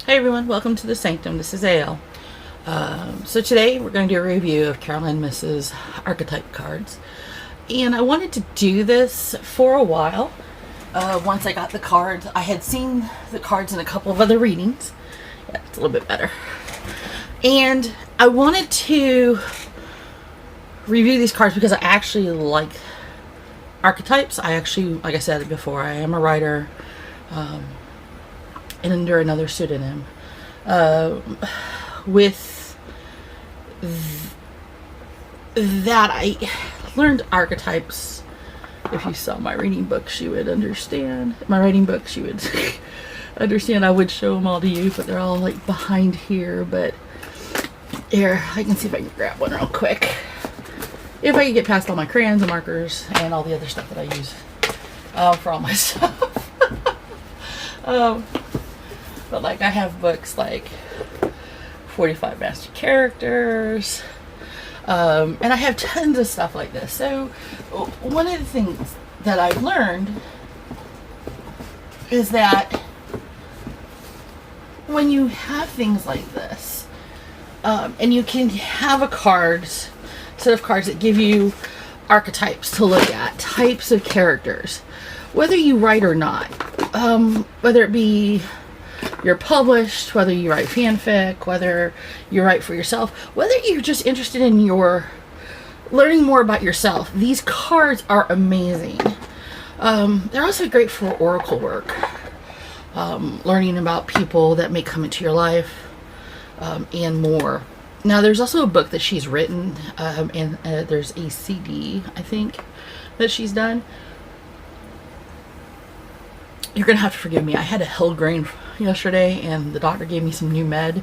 Hey everyone, welcome to the Sanctum. This is AL. So today we're going to do a review of Caroline Myss's Archetype cards. And I wanted to do this for a while. Once I got the cards, I had seen the cards in a couple of other readings. Yeah, it's a little bit better. And I wanted to review these cards because I actually like archetypes. I actually, like I said before, I am a writer. And under another pseudonym. With that, I learned archetypes. If you saw my reading books, you would understand. My writing books, you would understand. I would show them all to you, but they're all like behind here. But here, I can see if I can grab one real quick. If I can get past all my crayons and markers and all the other stuff that I use for all my stuff. But like I have books like 45 Master Characters, and I have tons of stuff like this. So one of the things that I've learned is that when you have things like this, and you can have set of cards that give you archetypes to look at, types of characters, whether you write or not, whether it be you're published, whether you write fanfic, whether you write for yourself, whether you're just interested in learning more about yourself, these cards are amazing. They're also great for oracle work, learning about people that may come into your life, and more. Now, there's also a book that she's written, and there's a CD, I think, that she's done. You're going to have to forgive me. I had a Hellgrain yesterday, and the doctor gave me some new med,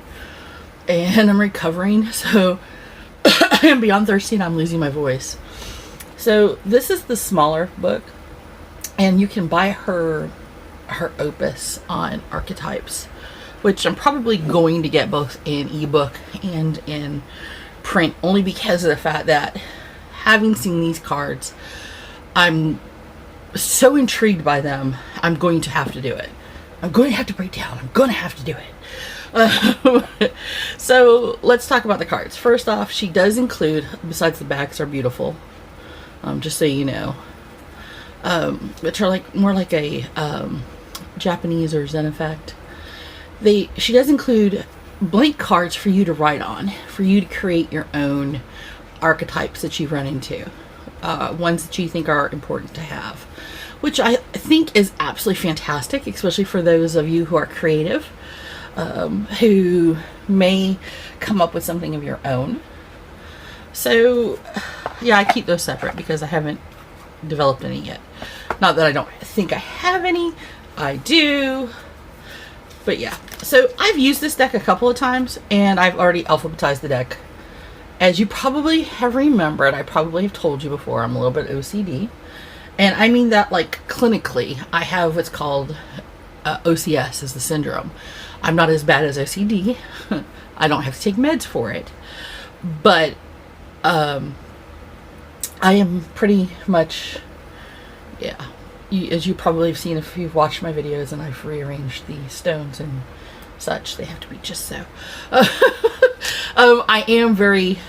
and I'm recovering, so I'm beyond thirsty, and I'm losing my voice. So this is the smaller book, and you can buy her opus on Archetypes, which I'm probably going to get both in ebook and in print, only because of the fact that having seen these cards, I'm so intrigued by them. I'm going to have to do it. I'm going to have to break down. I'm going to have to do it. So let's talk about the cards. First off, she does include, besides the backs are beautiful, just so you know, which are like more like a Japanese or Zen effect. She does include blank cards for you to write on, for you to create your own archetypes that you run into, ones that you think are important to have, which I think is absolutely fantastic, especially for those of you who are creative, who may come up with something of your own. So yeah, I keep those separate because I haven't developed any yet. Not that I don't think I have any, I do. But yeah, so I've used this deck a couple of times, and I've already alphabetized the deck. As you probably have remembered, I probably have told you before, I'm a little bit OCD. And I mean that like clinically. I have what's called OCS as the syndrome. I'm not as bad as OCD. I don't have to take meds for it. But I am pretty much, yeah. As you probably have seen if you've watched my videos, and I've rearranged the stones and such, they have to be just so. I am very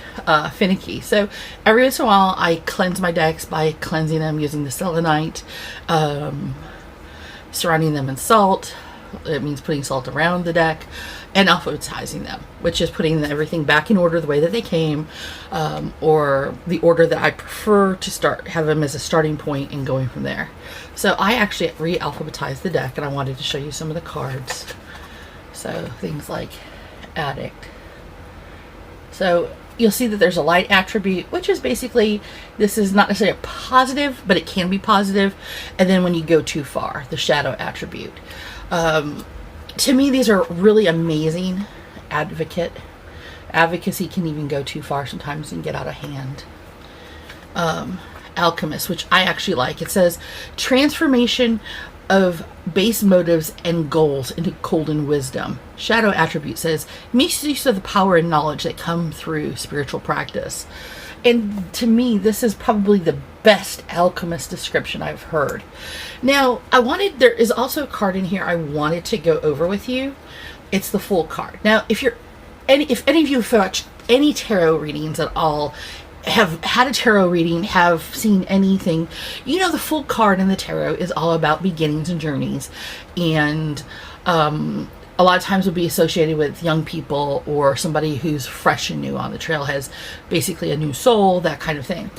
finicky, so every once in a while I cleanse my decks by cleansing them using the selenite, surrounding them in salt. It means putting salt around the deck, and alphabetizing them, which is putting everything back in order the way that they came, or the order that I prefer to have them as a starting point and going from there. So I actually re-alphabetized the deck, and I wanted to show you some of the cards. So things like Addict. So you'll see that there's a light attribute, which is basically, this is not necessarily a positive, but it can be positive. And then when you go too far, the shadow attribute. To me, these are really amazing. Advocacy can even go too far sometimes and get out of hand. Alchemist, which I actually like. It says transformation of base motives and goals into golden wisdom. Shadow attribute says misuse of the power and knowledge that come through spiritual practice. And to me, this is probably the best alchemist description I've heard. Now, there is also a card in here I wanted to go over with you it's the full card. Now, if any of you have watched any tarot readings at all, have had a tarot reading, have seen anything, you know the full card in the tarot is all about beginnings and journeys, and a lot of times will be associated with young people or somebody who's fresh and new on the trail, has basically a new soul, that kind of thing.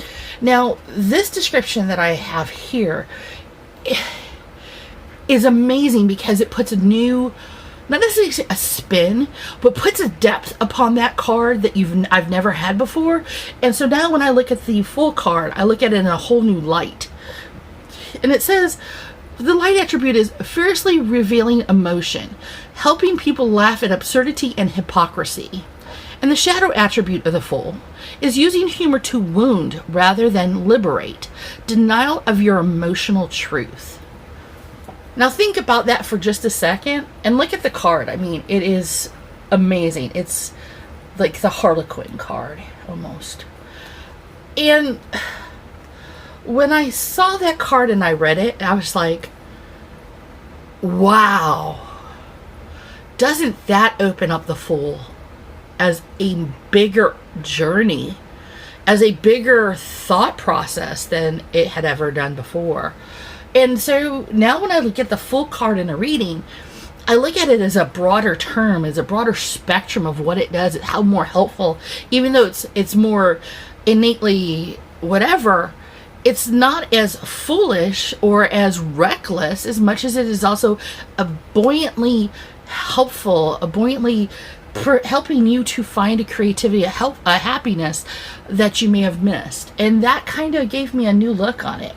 Now, this description that I have here is amazing because it puts a new, not necessarily a spin, but puts a depth upon that card that I've never had before. And so now when I look at the full card, I look at it in a whole new light. And it says, the light attribute is fiercely revealing emotion, helping people laugh at absurdity and hypocrisy. And the shadow attribute of the Fool is using humor to wound rather than liberate, denial of your emotional truth. Now think about that for just a second and look at the card. I mean, it is amazing. It's like the Harlequin card almost. And when I saw that card and I read it, I was like, wow, doesn't that open up the Fool as a bigger journey, as a bigger thought process than it had ever done before? And so now when I look at the full card in a reading, I look at it as a broader term, as a broader spectrum of what it does, how more helpful, even though it's more innately whatever. It's not as foolish or as reckless as much as it is also a buoyantly helpful, a buoyantly helping you to find a creativity, a happiness that you may have missed. And that kind of gave me a new look on it.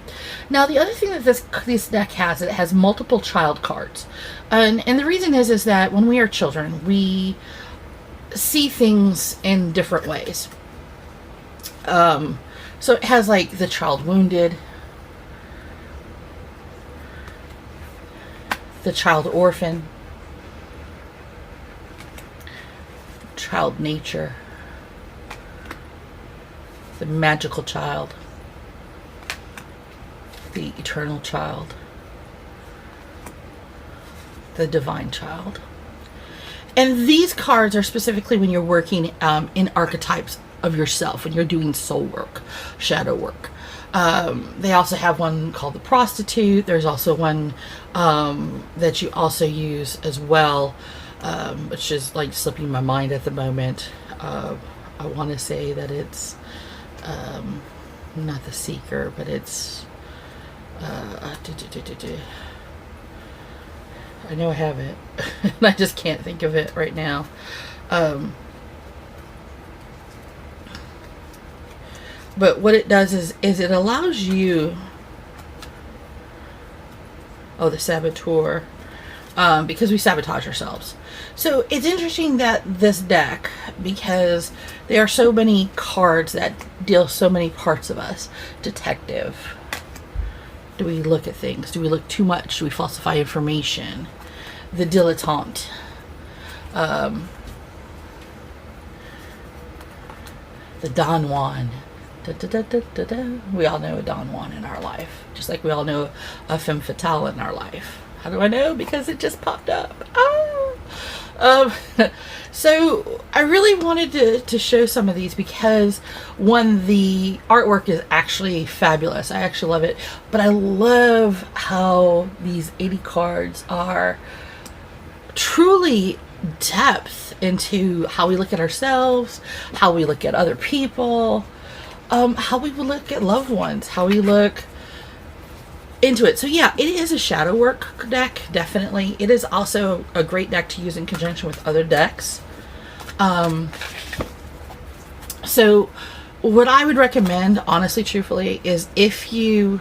Now, the other thing that this deck has, it has multiple child cards. And the reason is that when we are children, we see things in different ways. So it has like the child wounded, the child orphan, child nature, the magical child, the eternal child, the divine child. And these cards are specifically when you're working in archetypes of yourself, when you're doing soul work, shadow work. They also have one called the prostitute. There's also one that you also use as well, which is like slipping my mind at the moment. I want to say that it's not the seeker, but it's I know I have it and I just can't think of it right now. But what it does is it allows you, the saboteur, because we sabotage ourselves. So it's interesting that this deck, because there are so many cards that deal so many parts of us. Detective. Do we look at things? Do we look too much? Do we falsify information? The dilettante. The Don Juan. Da, da, da, da, da, da. We all know a Don Juan in our life, just like we all know a femme fatale in our life. How do I know? Because it just popped up. So I really wanted to show some of these because, one, the artwork is actually fabulous. I actually love it, but I love how these 80 cards are truly depth into how we look at ourselves, how we look at other people, how we look at loved ones, how we look into it. So yeah, it is a shadow work deck, definitely. It is also a great deck to use in conjunction with other decks. So what I would recommend, honestly, truthfully, is if you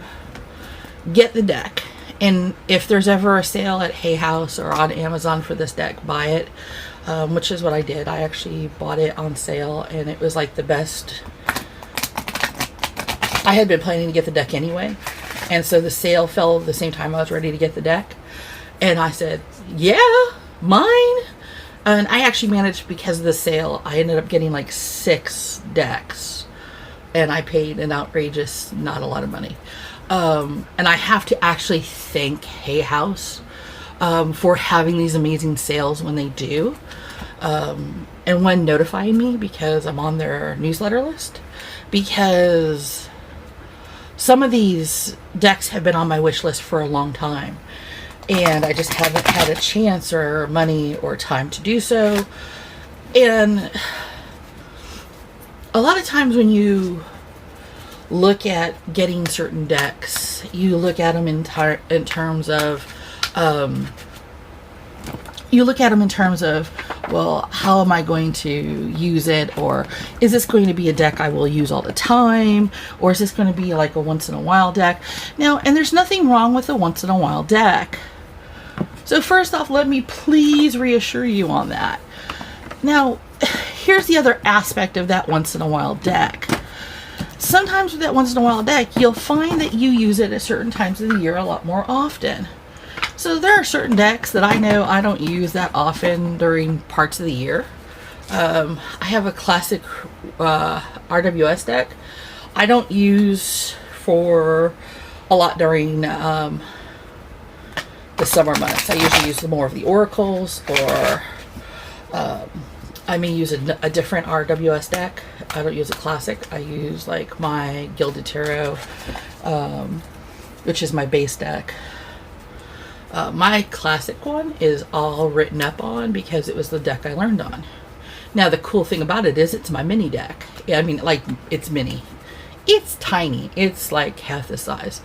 get the deck, and if there's ever a sale at Hay House or on Amazon for this deck, buy it, which is what I did. I actually bought it on sale, and it was like the best. I had been planning to get the deck anyway, and so the sale fell at the same time I was ready to get the deck, and I said, yeah, mine. And I actually managed, because of the sale, I ended up getting like 6 decks, and I paid an outrageous, not a lot of money. And I have to actually thank Hay House for having these amazing sales when they do. And one notifying me because I'm on their newsletter list, because some of these decks have been on my wish list for a long time and I just haven't had a chance or money or time to do so. And a lot of times when you look at getting certain decks, you look at them in terms of well, how am I going to use it? Or is this going to be a deck I will use all the time? Or is this going to be like a once in a while deck? Now, and there's nothing wrong with a once in a while deck. So first off, let me please reassure you on that. Now, here's the other aspect of that once in a while deck. Sometimes with that once in a while deck, you'll find that you use it at certain times of the year a lot more often. So there are certain decks that I know I don't use that often during parts of the year. I have a classic RWS deck I don't use for a lot during the summer months. I usually use more of the oracles, or I may use a different RWS deck. I don't use a classic. I use like my Gilded Tarot, which is my base deck. My classic one is all written up on because it was the deck I learned on. Now, the cool thing about it is it's my mini deck. I mean, like, it's mini. It's tiny. It's like half the size.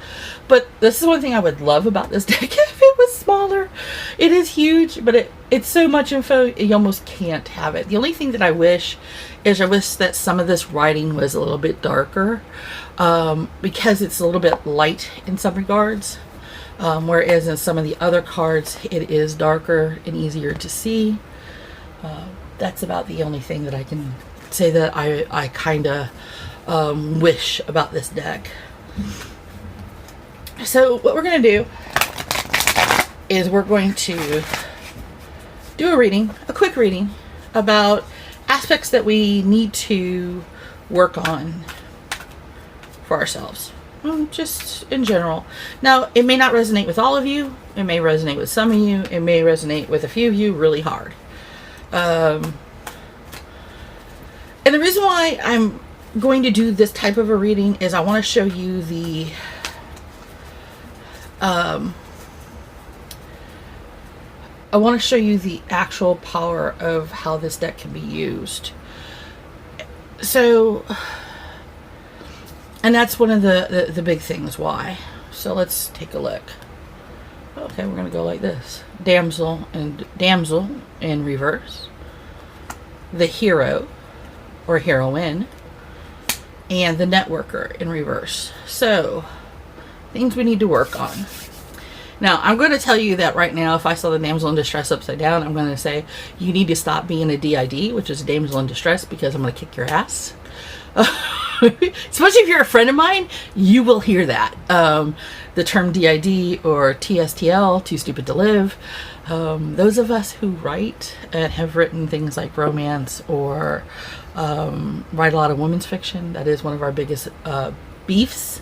But this is one thing I would love about this deck if it was smaller. It is huge, but it's so much info, you almost can't have it. The only thing that I wish is that some of this writing was a little bit darker, because it's a little bit light in some regards. Whereas in some of the other cards, it is darker and easier to see. That's about the only thing that I can say that I kind of wish about this deck. So what we're going to do is we're going to do a quick reading about aspects that we need to work on for ourselves. Just in general. Now, it may not resonate with all of you. It may resonate with some of you. It may resonate with a few of you really hard. And the reason why I'm going to do this type of a reading is I want to show you the actual power of how this deck can be used. So, and that's one of the big things why. So let's take a look. Okay, we're going to go like this. Damsel in reverse. The hero or heroine. And the networker in reverse. So, things we need to work on. Now, I'm going to tell you that right now, if I saw the damsel in distress upside down, I'm going to say, you need to stop being a DID, which is a damsel in distress, because I'm going to kick your ass. Especially if you're a friend of mine, you will hear that. The term DID or TSTL, too stupid to live. Those of us who write and have written things like romance or write a lot of women's fiction, that is one of our biggest beefs.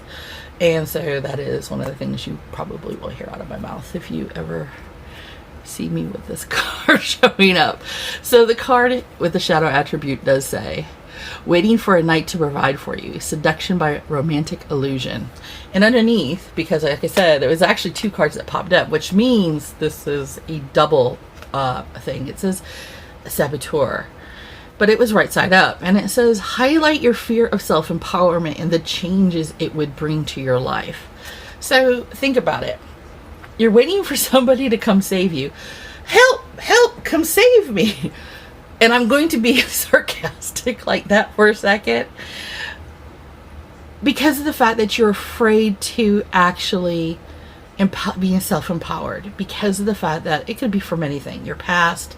And so that is one of the things you probably will hear out of my mouth if you ever see me with this card showing up. So the card with the shadow attribute does say, waiting for a knight to provide for you, seduction by romantic illusion. And underneath, because like I said, there was actually two cards that popped up, which means this is a double thing. It says saboteur, but it was right side up, and it says highlight your fear of self-empowerment and the changes it would bring to your life. So think about it. You're waiting for somebody to come save you. Help, come save me. And I'm going to be sarcastic like that for a second, because of the fact that you're afraid to actually be self-empowered, because of the fact that it could be from anything, your past.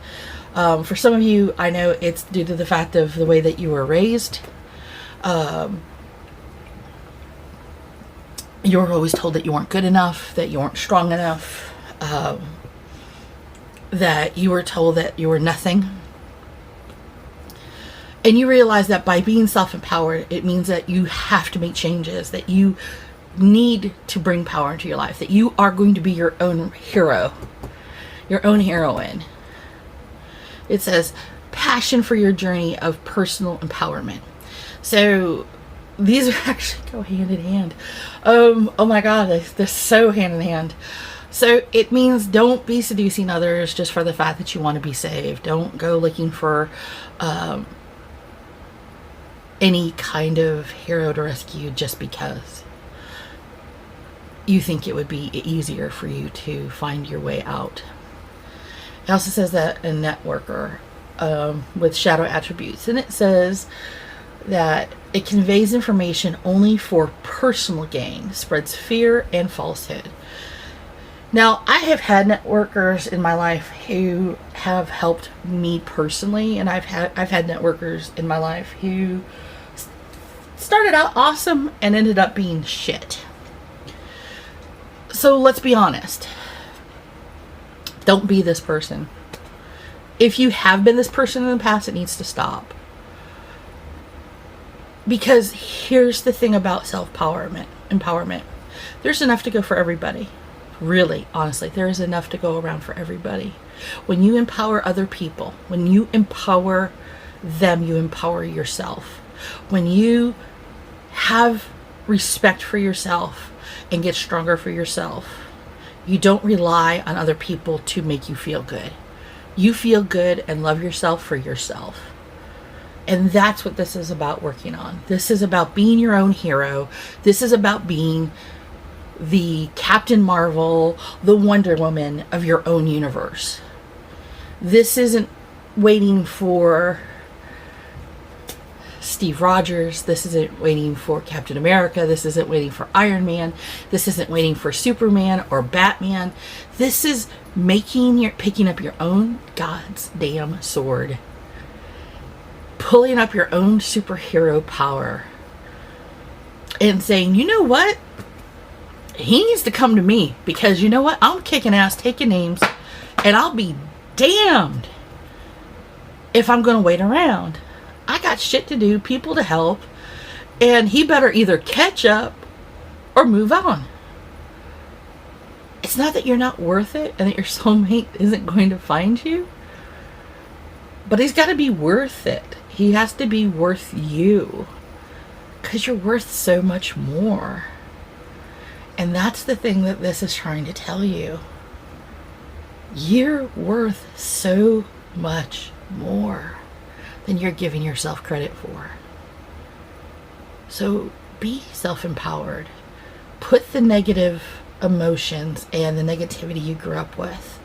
For some of you, I know it's due to the fact of the way that you were raised. You were always told that you weren't good enough, that you weren't strong enough, that you were told that you were nothing. And you realize that by being self-empowered, it means that you have to make changes, that you need to bring power into your life, that you are going to be your own hero. your own heroine. It says passion for your journey of personal empowerment. So these are actually go hand in hand. Oh my God, they're so hand in hand. So it means don't be seducing others just for the fact that you want to be saved. Don't go looking for any kind of hero to rescue just because you think it would be easier for you to find your way out. It also says that a networker with shadow attributes, and it says that it conveys information only for personal gain, spreads fear and falsehood. Now, I have had networkers in my life who have helped me personally, and I've had networkers in my life who started out awesome and ended up being shit. So let's be honest. Don't be this person. If you have been this person in the past, it needs to stop. Because here's the thing about empowerment. There's enough to go for everybody. Really, honestly, there is enough to go around for everybody. When you empower other people, when you empower them, you empower yourself. When you have respect for yourself and get stronger for yourself, you don't rely on other people to make you feel good. You feel good and love yourself for yourself. And that's what this is about working on. This is about being your own hero. This is about being the Captain Marvel, the Wonder Woman of your own universe. This isn't waiting for Steve Rogers. This isn't waiting for Captain America. This isn't waiting for Iron Man. This isn't waiting for Superman or Batman. This is picking up your own God's damn sword. Pulling up your own superhero power. And saying, you know what? He needs to come to me, because you know what? I'm kicking ass, taking names, and I'll be damned if I'm going to wait around. I got shit to do, people to help, and he better either catch up or move on. It's not that you're not worth it and that your soulmate isn't going to find you, but he's got to be worth it. He has to be worth you, because you're worth so much more. And that's the thing that this is trying to tell you. You're worth so much more than you're giving yourself credit for. So be self-empowered. Put the negative emotions and the negativity you grew up with.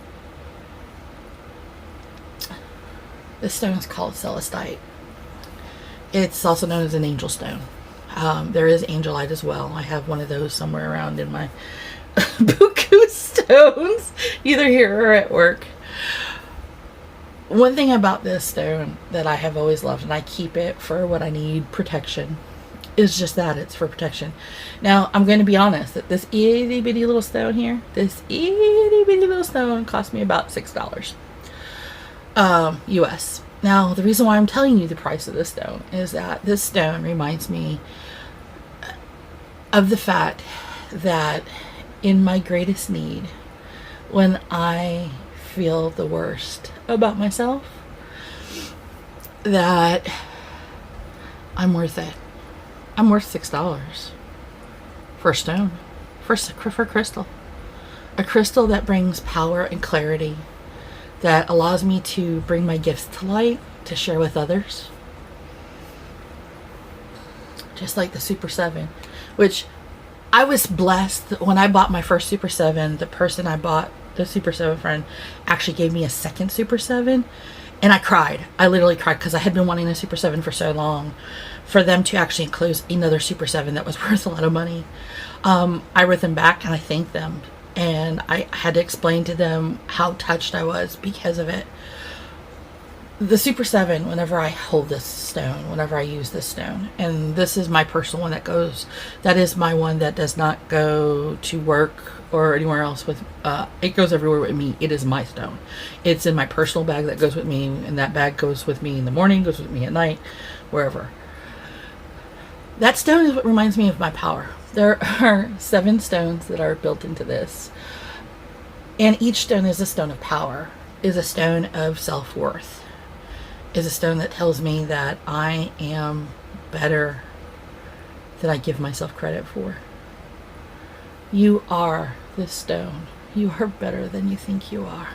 This stone is called celestite. It's also known as an angel stone. There is angelite as well. I have one of those somewhere around in my buku stones, either here or at work. One thing about this stone that I have always loved, and I keep it for what I need, protection, is just that. It's for protection. Now, I'm going to be honest, that this itty bitty little stone here, this itty bitty little stone cost me about $6 US. Now, the reason why I'm telling you the price of this stone is that this stone reminds me of the fact that in my greatest need, when I feel the worst about myself, that I'm worth it. I'm worth $6 for a stone, for crystal. A crystal that brings power and clarity, that allows me to bring my gifts to light, to share with others. Just like the Super 7, which I was blessed when I bought my first Super 7. The person I bought the Super 7 friend actually gave me a second Super 7, and I cried. I literally cried, because I had been wanting a Super 7 for so long. For them to actually enclose another Super 7 that was worth a lot of money, I wrote them back and I thanked them. And I had to explain to them how touched I was because of it. The Super 7, whenever I hold this stone, whenever I use this stone, and this is my personal one that is my one that does not go to work or anywhere else with, it goes everywhere with me. It is my stone. It's in my personal bag that goes with me, and that bag goes with me in the morning, goes with me at night, wherever. That stone is what reminds me of my power. There are 7 stones that are built into this. And each stone is a stone of power, is a stone of self-worth, is a stone that tells me that I am better than I give myself credit for. You are this stone. You are better than you think you are.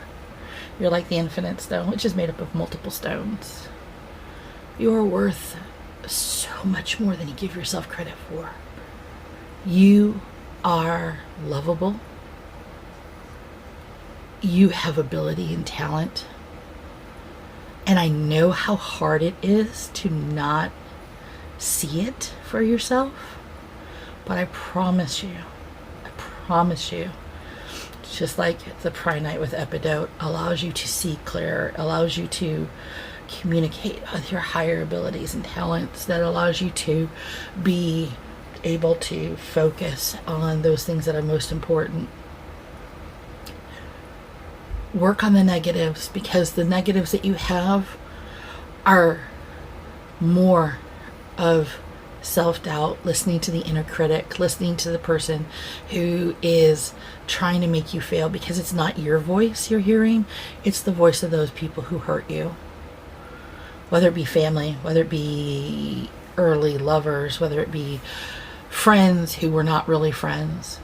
You're like the infinite stone, which is made up of multiple stones. You are worth so much more than you give yourself credit for. You are lovable. You have ability and talent. And I know how hard it is to not see it for yourself. But I promise you, just like the Pride Night with Epidote allows you to see clearer, allows you to communicate with your higher abilities and talents, that allows you to be able to focus on those things that are most important. Work on the negatives, because the negatives that you have are more of self-doubt, listening to the inner critic, listening to the person who is trying to make you fail, because it's not your voice you're hearing, it's the voice of those people who hurt you. Whether it be family, whether it be early lovers, whether it be friends who were not really friends.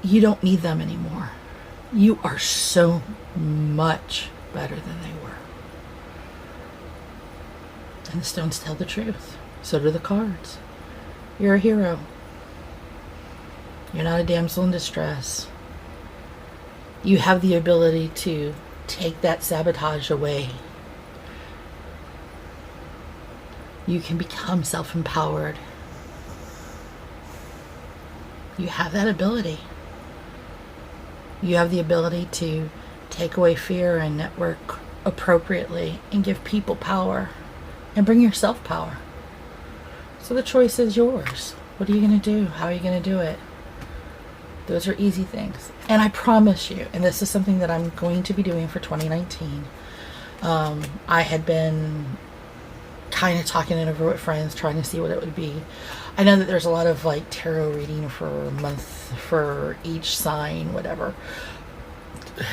You don't need them anymore. You are so much better than they were. And the stones tell the truth. So do the cards. You're a hero. You're not a damsel in distress. You have the ability to take that sabotage away. You can become self-empowered. You have that ability. You have the ability to take away fear and network appropriately and give people power and bring yourself power. So the choice is yours. What are you going to do? How are you going to do it? Those are easy things. And I promise you, and this is something that I'm going to be doing for 2019. I had been kind of talking it over with friends, trying to see what it would be. I know that there's a lot of like tarot reading for a month for each sign, whatever.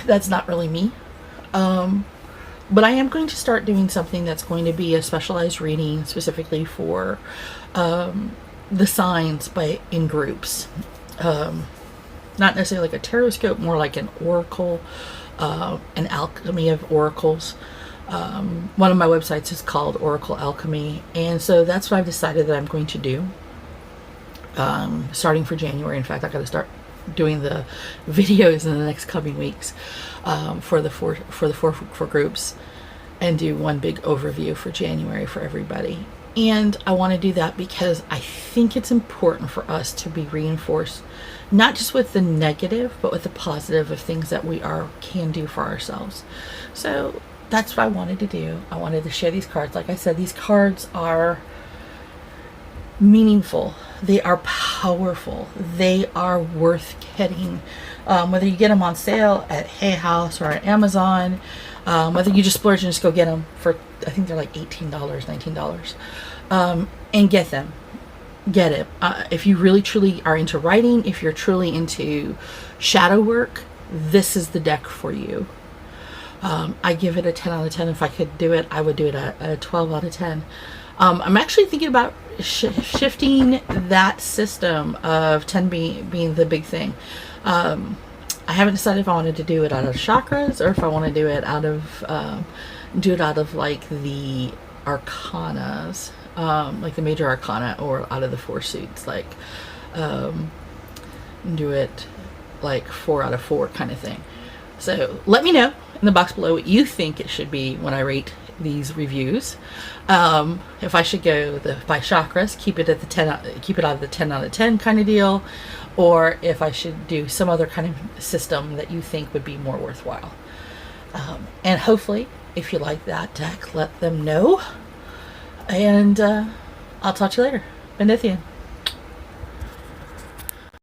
That's not really me. But I am going to start doing something that's going to be a specialized reading specifically for the signs, but in groups. Not necessarily like a tarot scope, more like an oracle, an alchemy of oracles. One of my websites is called Oracle Alchemy, and so that's what I've decided that I'm going to do. Starting for January. In fact, I got to start doing the videos in the next coming weeks for the four groups, and do one big overview for January for everybody. And I want to do that because I think it's important for us to be reinforced, not just with the negative, but with the positive of things that we can do for ourselves. So that's what I wanted to do. I wanted to share these cards. Like I said, these cards are meaningful. They are powerful. They are worth getting. Whether you get them on sale at Hay House or at Amazon, whether you just splurge and just go get them for, I think they're like $18, $19, and get them. Get it. If you really truly are into writing, if you're truly into shadow work, this is the deck for you. I give it a 10 out of 10. If I could do it, I would do it a 12 out of 10. I'm actually thinking about shifting that system of 10 being the big thing. I haven't decided if I wanted to do it out of chakras or if I want to do it out of like the arcanas, like the major arcana, or out of the 4 suits, like do it like 4 out of 4 kind of thing. So let me know in the box below what you think it should be when I rate these reviews. If I should go by chakras, keep it at the 10, keep it out of the 10 out of 10 kind of deal, or if I should do some other kind of system that you think would be more worthwhile. And hopefully, if you like that deck, let them know. And I'll talk to you later. Bendition.